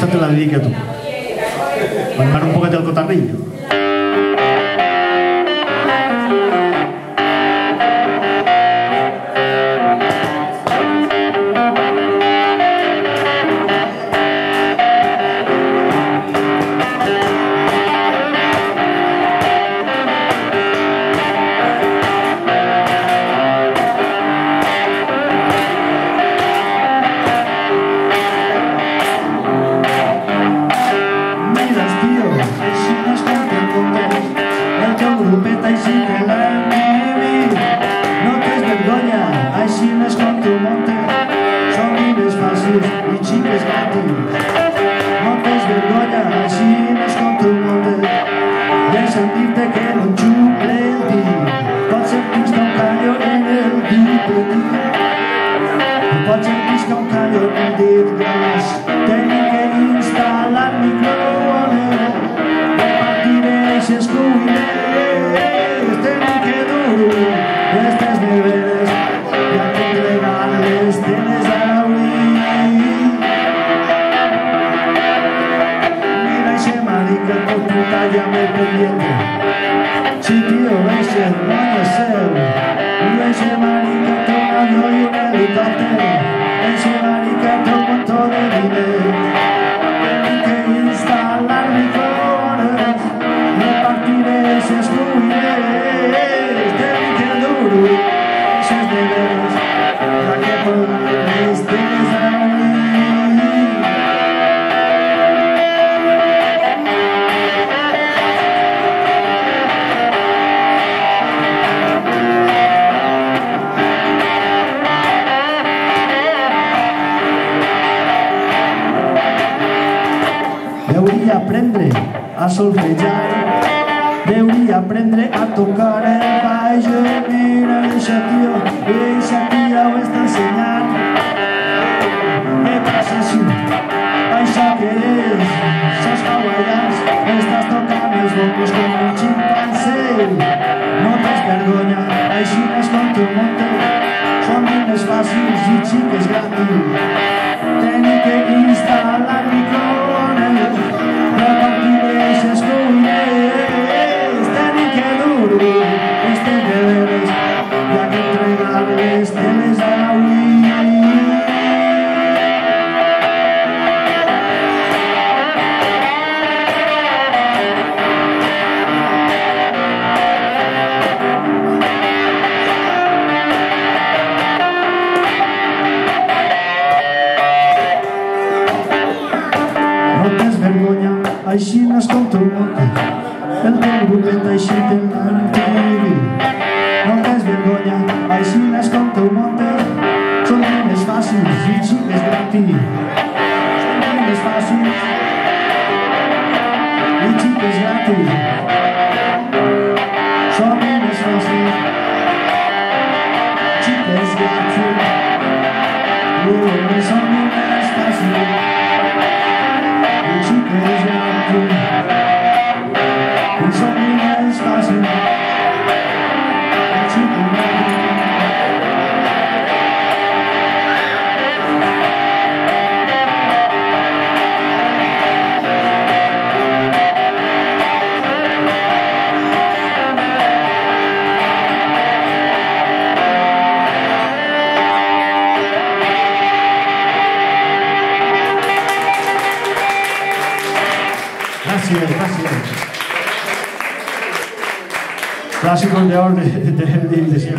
Esta te la dedico a tú. Para animar un poquito el cotarrillo. Deuria aprendre a solfejar, deuria aprendre a tocar el baix. Mira, eixa tia ho està ensenyant. Què passa si això que és? Saps hawaians, estàs tocant els bongos com un ximpanzé. No tens vergonya, així és com tu montes. Són nines fàcils i xiques gratis. Tenir que instal·lar microones, repartir eixes cuines. Tenir que dur este deberes, ja que entregar les teles avui. Així no és com tu montes, el teu grupet així te l'antigui. No tens vergonya, així no és com tu montes, són nines fàcils i xiques gratis. Són nines fàcils i xiques gratis. Són nines fàcils, xiques gratis. Són nines fàcils. Clásicos de oro del siglo